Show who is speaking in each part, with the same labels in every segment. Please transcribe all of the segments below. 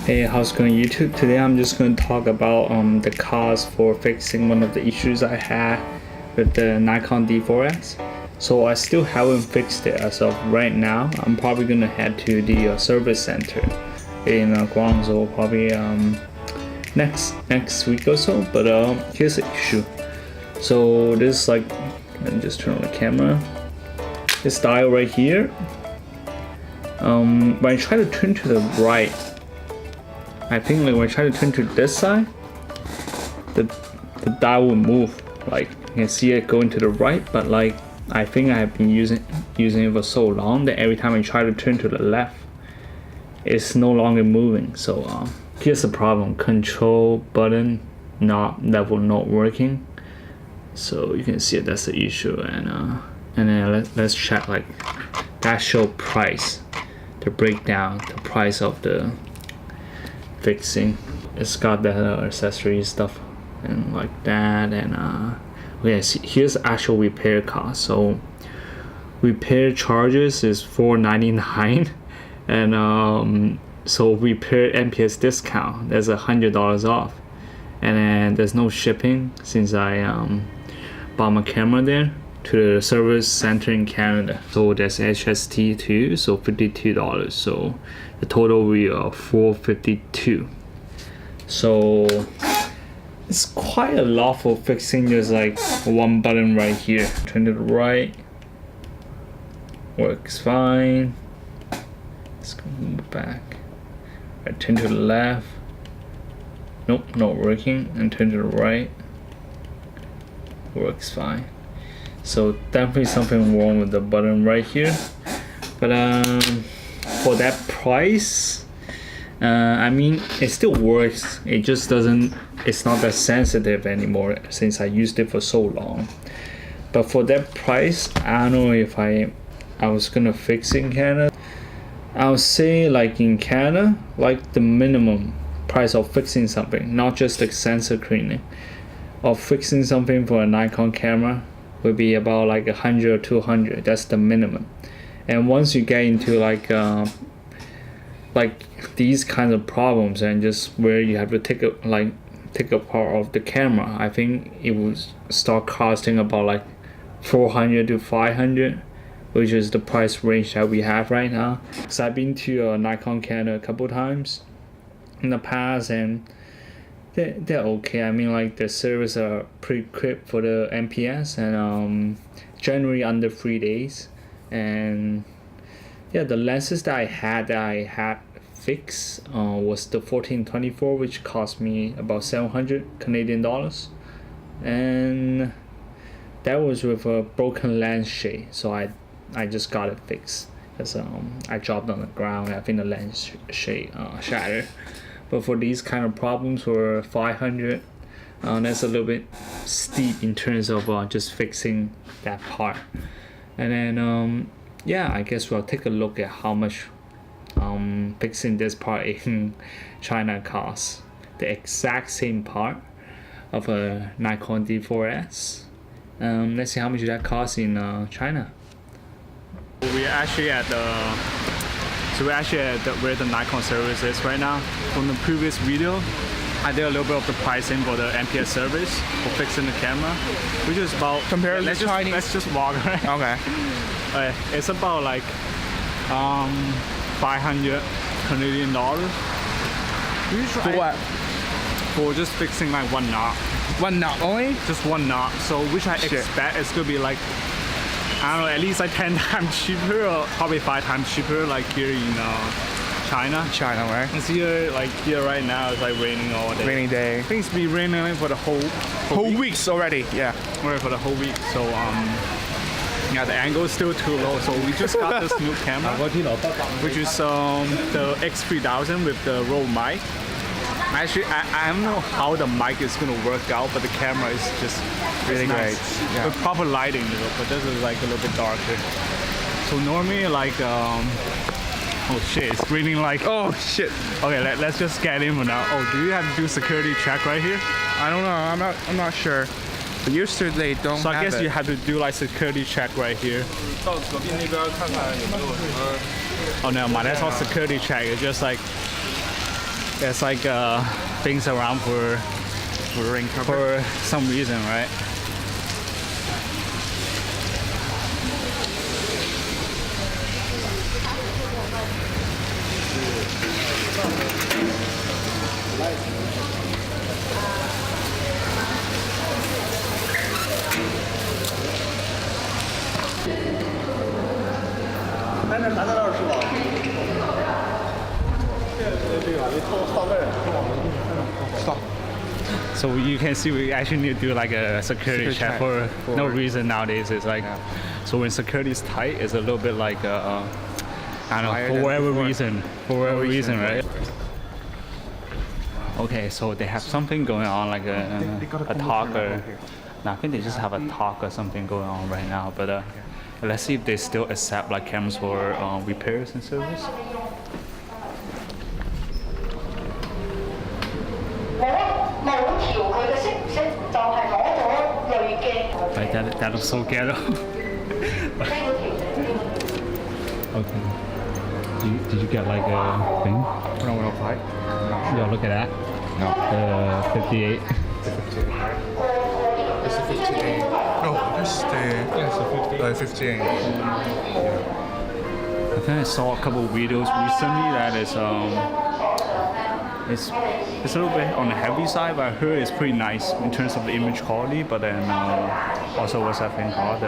Speaker 1: Hey, how's it going YouTube? Today I'm just going to talk about the cost for fixing one of the issues I had with the Nikon D4S. So I still haven't fixed it as of right now. I'm probably going to head to the service center in Guangzhou probably next week or so. But here's the issue. So this, like, let me just turn on the camera. This dial right here, when I try to turn to the right, I think like when I try to turn to this side, the dial will move. Like you can see it going to the right, but like I think I have been using it for so long that every time I try to turn to the left, it's no longer moving. So here's the problem: control button level not working. So you can see that's the issue, and then let's check like that show price, the breakdown, the price of the fixing. It's got the accessory stuff and like that, and okay, see, here's the actual repair cost. So repair charges is $4.99, and so repair NPS discount, there's $100 off, and then there's no shipping since I bought my camera there to the service center in Canada. So there's HST too, so $52. So the total will be $452. So it's quite a lot for fixing just like one button right here. Turn to the right, works fine. Let's go move back. Right, turn to the left. Nope, not working. And turn to the right, works fine. So definitely something wrong with the button right here. But for that price, I mean, it still works. It just doesn't, it's not that sensitive anymore since I used it for so long. But for that price, I don't know if I was gonna fix it in Canada. I would say like in Canada, like the minimum price of fixing something, not just the sensor cleaning, of fixing something for a Nikon camera would be about like 100 or 200. That's the minimum. And once you get into like these kinds of problems and just where you have to take apart of the camera, I think it would start costing about like 400 to 500, which is the price range that we have right now. So I've been to Nikon Canada a couple times in the past, and they're okay. I mean, like the service are pretty quick for the NPS, and generally under 3 days. And yeah, the lenses that I had fixed was the 14-24, which cost me about 700 Canadian dollars, and that was with a broken lens shade. So I just got it fixed because I dropped on the ground. I think the lens shade shattered. But for these kind of problems for 500, that's a little bit steep in terms of just fixing that part. And then yeah, I guess we'll take a look at how much fixing this part in China costs. The exact same part of a Nikon D4S. Let's see how much that costs in China. We're actually at where the Nikon service is right now. From the previous video, I did a little bit of the pricing for the NPS service for fixing the camera, which is about,
Speaker 2: compared to Chinese.
Speaker 1: Let's just walk, right?
Speaker 2: Okay.
Speaker 1: It's about like 500 Canadian dollars.
Speaker 2: For what?
Speaker 1: For just fixing like one knot.
Speaker 2: One knot only?
Speaker 1: Just one knot. So which I expect is gonna be like, I don't know, at least like 10 times cheaper, or probably 5 times cheaper, like here in China.
Speaker 2: China, right?
Speaker 1: It's here, like here right now, it's like raining all day.
Speaker 2: Rainy day.
Speaker 1: Things be raining like for the whole
Speaker 2: weeks already. Yeah.
Speaker 1: Right, for the whole week. So yeah, the angle is still too low. So we just got this new camera, which is the X3000 with the Rode mic. Actually, I don't know how the mic is gonna work out, but the camera is just
Speaker 2: really
Speaker 1: nice.
Speaker 2: Great. Yeah.
Speaker 1: With proper lighting, but this is like a little bit darker. So normally, like, oh shit, it's raining like.
Speaker 2: Oh shit.
Speaker 1: Okay, let's just get in for now. Oh, do you have to do security check right here?
Speaker 2: I don't know. I'm not sure. But usually they don't.
Speaker 1: So I guess
Speaker 2: it.
Speaker 1: you have to do like security check right here. Oh no, man, that's not security check. It's just like there's like things around for
Speaker 2: rain cover.
Speaker 1: for some reason, right?
Speaker 2: Stop.
Speaker 1: So you can see we actually need to do like a security check for no reason nowadays. It's like, so when security is tight, it's a little bit like, I don't know, for whatever reason, right? Okay, so they have something going on, like a talk or, no, I think they just have a talk or something going on right now, but let's see if they still accept like cameras for repairs and service. Like that looks so ghetto. Okay. Did you get like a thing?
Speaker 2: 105?
Speaker 1: Yeah, look at that.
Speaker 2: No.
Speaker 1: 58.
Speaker 2: It's a 58. No, that's the. Yeah, it's a 58.
Speaker 1: I think I saw a couple of videos recently that is it's a little bit on the heavy side, but I heard it's pretty nice in terms of the image quality. But then also what's that thing called?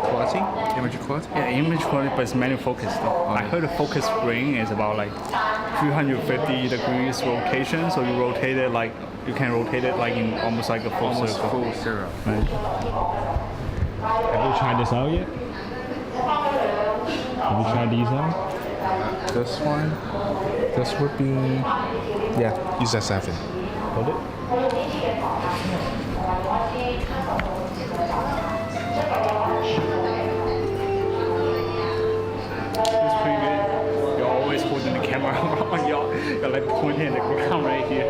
Speaker 2: Quality? Image quality?
Speaker 1: Yeah, image quality, but it's manual focus though. I heard the focus ring is about like 350 degrees rotation, so you rotate it like you can rotate it like in almost like a full circle.
Speaker 2: Full zero.
Speaker 1: Right. Have you tried this out yet? Have you tried these out?
Speaker 2: This one. This would be. Yeah, use that 7.
Speaker 1: Hold it. It's pretty good. You're always holding the camera on you're like pointing at the ground right here.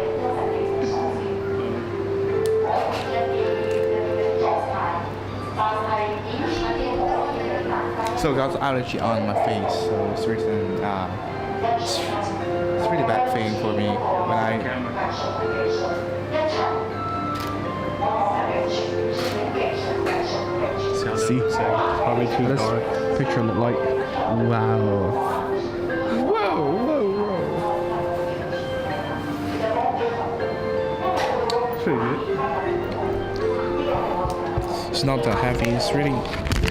Speaker 2: So I got allergy on my face, so it's reason it's really bad thing for me when I.
Speaker 1: See, probably too dark.
Speaker 2: Picture look like. Wow. Whoa.
Speaker 1: Pretty good.
Speaker 2: It's not that heavy. It's really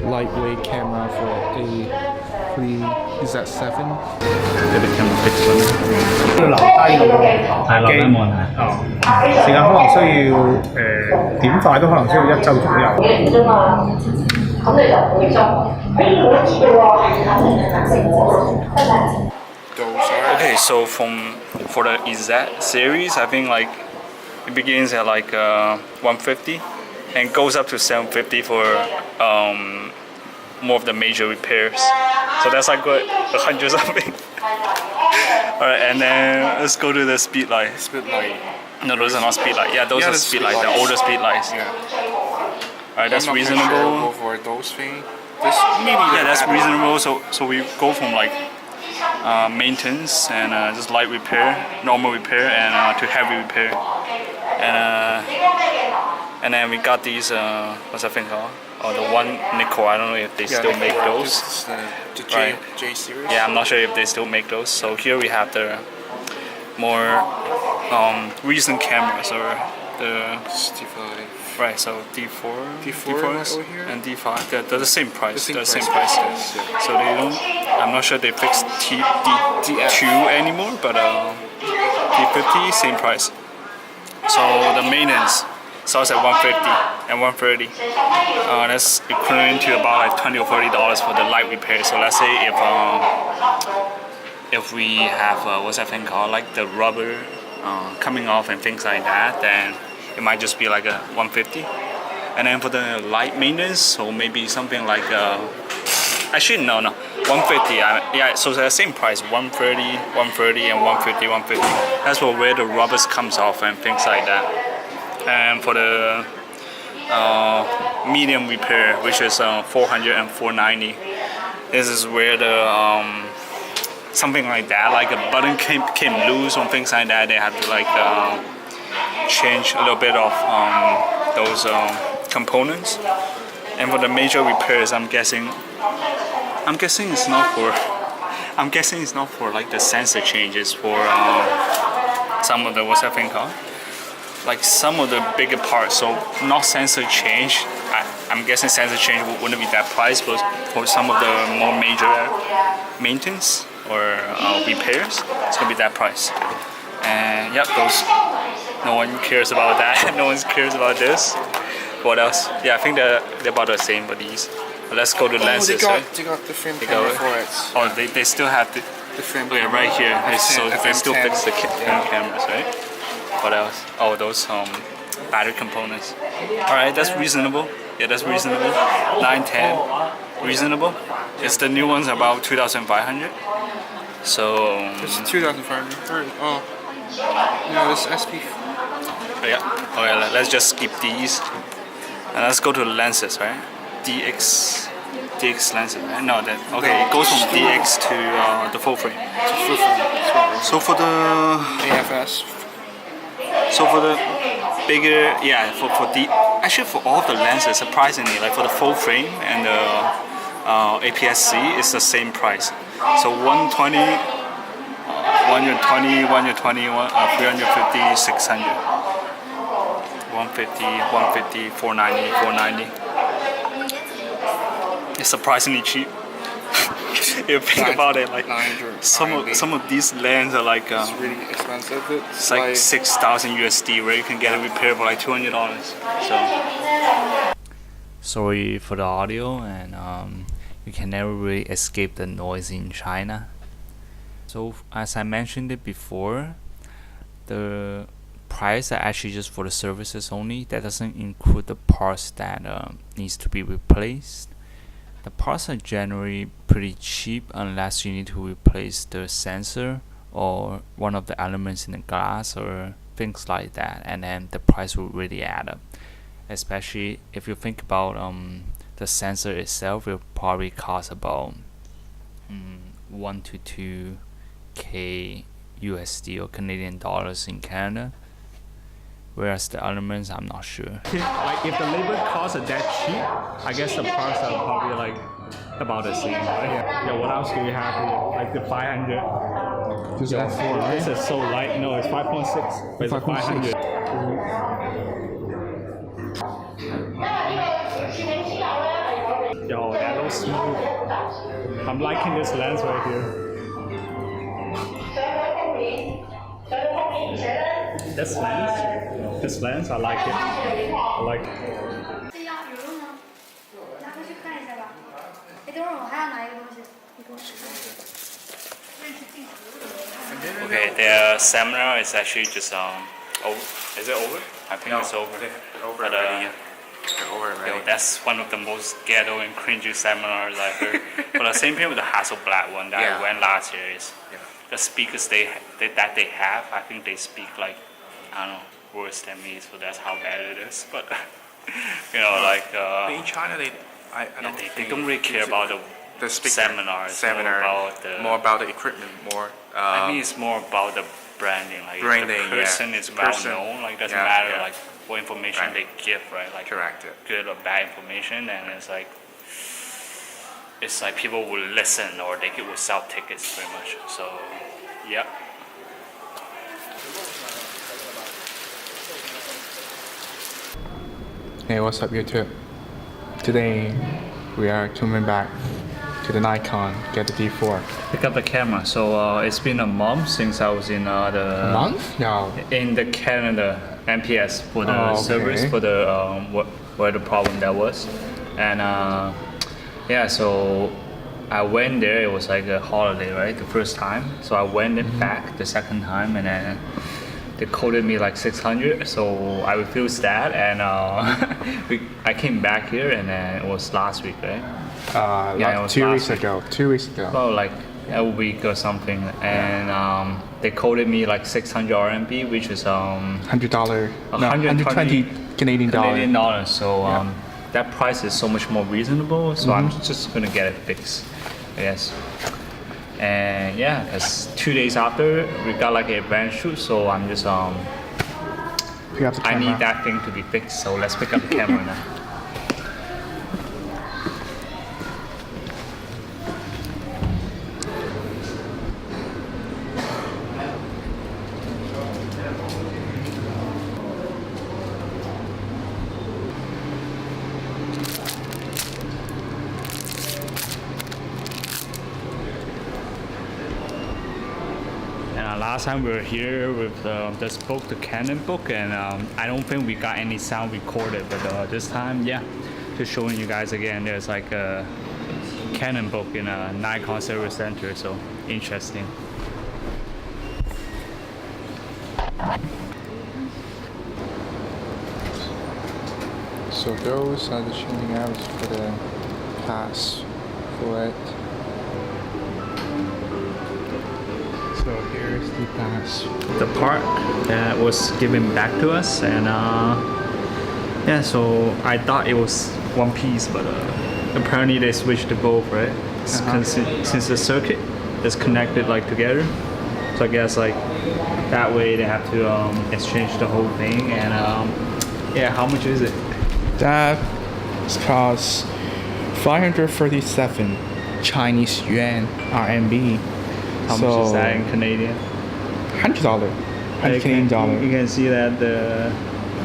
Speaker 2: lightweight camera for a 3. Is that 7?
Speaker 1: Did the camera fix them?
Speaker 3: 留低個
Speaker 1: 係落緊望係。
Speaker 3: 哦，時間可能需要點快都可能需要1週左右。啫嘛，咁你就唔會裝。可以嘅喎，係肯定係顏色我得㗎。
Speaker 1: Okay, so for the EZ series, I think like it begins at like 150 and goes up to 750 for more of the major repairs. So that's like what 100 something. Alright, and then let's go to the speed light.
Speaker 2: Speed light.
Speaker 1: No, those are not speed light. Yeah, those are speed light. The older speed lights.
Speaker 2: Yeah.
Speaker 1: Alright, that's
Speaker 2: I'm not
Speaker 1: reasonable.
Speaker 2: Sure for those things. This maybe
Speaker 1: Yeah, that's reasonable. So we go from like maintenance and just light repair, normal repair, and to heavy repair. And then we got these what's that thing called? Oh, the one Nikon. I don't know if they still make those.
Speaker 2: The
Speaker 1: Right.
Speaker 2: J series.
Speaker 1: Yeah, I'm not sure if they still make those. So here we have the more recent cameras or the
Speaker 2: D5.
Speaker 1: right. So D4,
Speaker 2: D4 over here?
Speaker 1: and D5. They're the same price.
Speaker 2: The
Speaker 1: They're the
Speaker 2: same
Speaker 1: same
Speaker 2: price,
Speaker 1: price.
Speaker 2: yes, yeah.
Speaker 1: So they don't. I'm not sure they fixed D2 anymore, but D50 same price. So the maintenance starts at 150 and 130. That's equivalent to about like $20 or $40 for the light repair. So let's say if we have what's that thing called, like the rubber coming off and things like that, then it might just be like a 150. And then for the light maintenance, so maybe something like actually no 150. Yeah, so they're the same price, 130, 130, and 150, 150. That's for where the rubbers comes off and things like that. And for the medium repair, which is 400 and 490, this is where the something like that, like a button came loose or things like that. They have to like change a little bit of those components. And for the major repairs, I'm guessing it's not for like the sensor changes for some of the, what's that thing called? Like some of the bigger parts, so not sensor change. I'm guessing sensor change wouldn't be that price, but for some of the more major maintenance or repairs, it's gonna be that price. And yep, those, no one cares about that. No one cares about this. What else? Yeah, I think they're about the same for these. But let's go to lenses.
Speaker 2: They got the frame camera for it.
Speaker 1: Oh, they still have the
Speaker 2: frame.
Speaker 1: Oh yeah, right here. So they still fix the film cameras, right? What else? Oh, those battery components. All right, that's reasonable. Yeah, that's reasonable. 910, reasonable. It's the new ones about 2,500. So
Speaker 2: it's 2,500. Oh, no, this SP.
Speaker 1: Oh yeah. Okay, let's just skip these. And let's go to the lenses, right? DX lenses, right? No, okay. It goes from DX to the full frame. So for the
Speaker 2: AFS.
Speaker 1: So for the bigger, yeah, for actually for all of the lenses, surprisingly, like for the full frame and the APS-C, it's the same price. So 120, 350, 600. 150, 490. It's surprisingly cheap. If you think about it, like some of these lenses are like
Speaker 2: it's really expensive.
Speaker 1: It's like 6,000 USD, where you can get a repair for like $200. So sorry for the audio, and you can never really escape the noise in China. So as I mentioned it before, the price are actually just for the services only. That doesn't include the parts that needs to be replaced. The parts are generally pretty cheap unless you need to replace the sensor or one of the elements in the glass or things like that, and then the price will really add up. Especially if you think about the sensor itself, will probably cost about 1 to 2K USD or Canadian dollars in Canada. Whereas the elements, I'm not sure. Like if the labor costs are that cheap, I guess the parts are probably like about the same, right? Yeah. What else do we have here? Like the 500.
Speaker 2: This is F4, right?
Speaker 1: This is so light. No, it's 5.6. But it's 500. Yo, that looks smooth. I'm liking this lens right here. This lens, I like it. I like it. Okay, the seminar is actually just over. Is it over? I think it's over.
Speaker 2: Over
Speaker 1: but,
Speaker 2: already. Over already.
Speaker 1: Yo, that's one of the most ghetto and cringy seminars I heard. But the same thing with the Hasselblad one that I went last year is the speakers that they have. I think they speak like, I don't know, worse than me, so that's how bad it is. But you know, like
Speaker 2: in China, they
Speaker 1: don't really care about the seminars.
Speaker 2: More about the equipment.
Speaker 1: I mean, it's more about the branding. Like the person is well known. Like doesn't matter like what information they give, right? Like good or bad information, and it's like people will listen or they will sell tickets pretty much. So yeah.
Speaker 2: Hey, what's up YouTube? Today we are coming back to the Nikon, get the D4.
Speaker 1: Pick up the camera. So it's been a month since I was in the
Speaker 2: month? No.
Speaker 1: In the Canada MPS for the service for the where the problem that was, and yeah, so I went there. It was like a holiday, right? The first time, so I went back the second time, and then they quoted me like 600, so I refused that, and I came back here, and then it was last week, right?
Speaker 2: Yeah, it was 2 weeks ago. 2 weeks ago.
Speaker 1: Well, like a week or something, and they quoted me like 600 RMB, which is
Speaker 2: $120 Canadian dollars.
Speaker 1: So that price is so much more reasonable. So I'm just gonna get it fixed, I guess. And yeah, it's 2 days after we got like a event shoot, so I'm just
Speaker 2: Pick up the
Speaker 1: I
Speaker 2: camera.
Speaker 1: need that thing to be fixed, so let's pick up the camera now. Last time we were here with this book, the Canon book, and I don't think we got any sound recorded, but this time, yeah, just showing you guys again, there's like a Canon book in a Nikon Service Center, so interesting.
Speaker 2: So those are the changing out for the pass for it. So here's the pass.
Speaker 1: The part that was given back to us, and yeah, so I thought it was one piece, but apparently they switched to both, right? Since the circuit is connected like together, so I guess like that way they have to exchange the whole thing. And yeah, how much is it?
Speaker 2: That costs 537 Chinese yuan RMB.
Speaker 1: How much is that in Canadian?
Speaker 2: $100. Canadian dollar.
Speaker 1: You can see that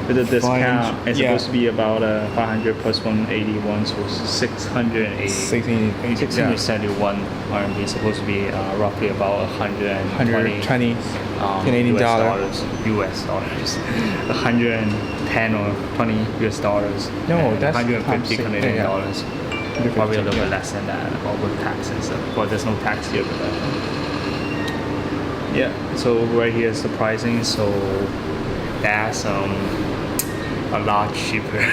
Speaker 1: with the discount, it's
Speaker 2: yeah.
Speaker 1: supposed to be about 500 plus 181, so 680. 671 RMB is supposed to be roughly about 120
Speaker 2: Canadian
Speaker 1: US
Speaker 2: dollars.
Speaker 1: US dollars. 110 or 20 US dollars.
Speaker 2: No,
Speaker 1: and
Speaker 2: that's
Speaker 1: 150
Speaker 2: times
Speaker 1: Canadian
Speaker 2: yeah.
Speaker 1: dollars. Probably a little bit less than that, all with tax and stuff. But there's no tax here, but yeah. So right here is the pricing. So that's a lot cheaper.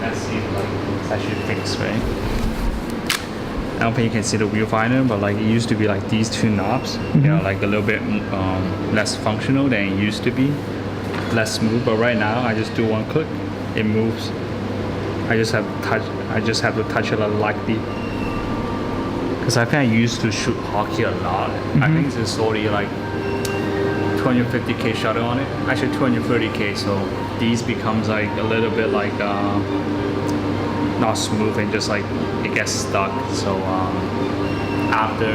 Speaker 1: Let's see, like it's actually fixed, right? I don't think you can see the viewfinder, but like it used to be like these two knobs, you know, like a little bit less functional than it used to be, less smooth. But right now, I just do one click, it moves. I just have to touch it lightly. Because I think I used to shoot hockey a lot. I think it's already like 250K shutter on it. Actually 230K. So these becomes like a little bit like not smooth and just like it gets stuck. So after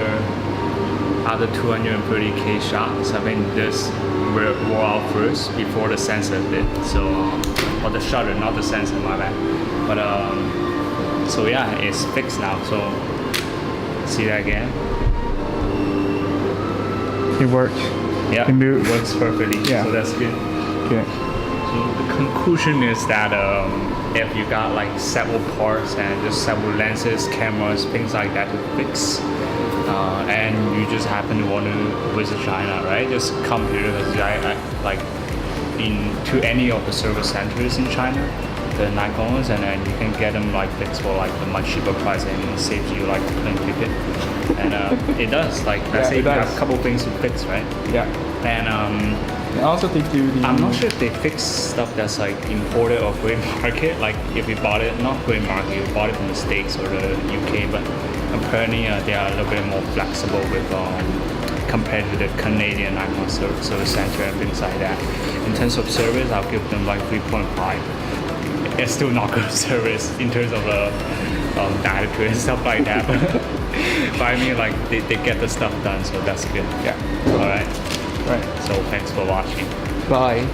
Speaker 1: 230K shots, I think this wore out first before the sensor did. So or the shutter, not the sensor, my bad. But so yeah, it's fixed now. So see that again.
Speaker 2: It works.
Speaker 1: Yeah, it works perfectly.
Speaker 2: Yeah.
Speaker 1: So that's good.
Speaker 2: Okay.
Speaker 1: So the conclusion is that if you got like several parts and just several lenses, cameras, things like that to fix, and you just happen to want to visit China, right? Just come here because I like to any of the service centers in China, the Nikons, and then you can get them like fixed for like a much cheaper price and it saves you like a plane ticket. And it does, like let's say you have a couple things to fix, right?
Speaker 2: Yeah.
Speaker 1: And
Speaker 2: also they do the.
Speaker 1: I'm not sure if they fix stuff that's like imported or gray market. Like if you bought it, not gray market, you bought it from the States or the UK, but apparently they are a little bit more flexible with compared to the Canadian Nikon Service Center and things like that. In terms of service, I'll give them like 3.5. It's still not good service in terms of attitude and stuff like that. But I mean, like they get the stuff done, so that's good.
Speaker 2: Yeah.
Speaker 1: All right.
Speaker 2: Right.
Speaker 1: So thanks for watching.
Speaker 2: Bye.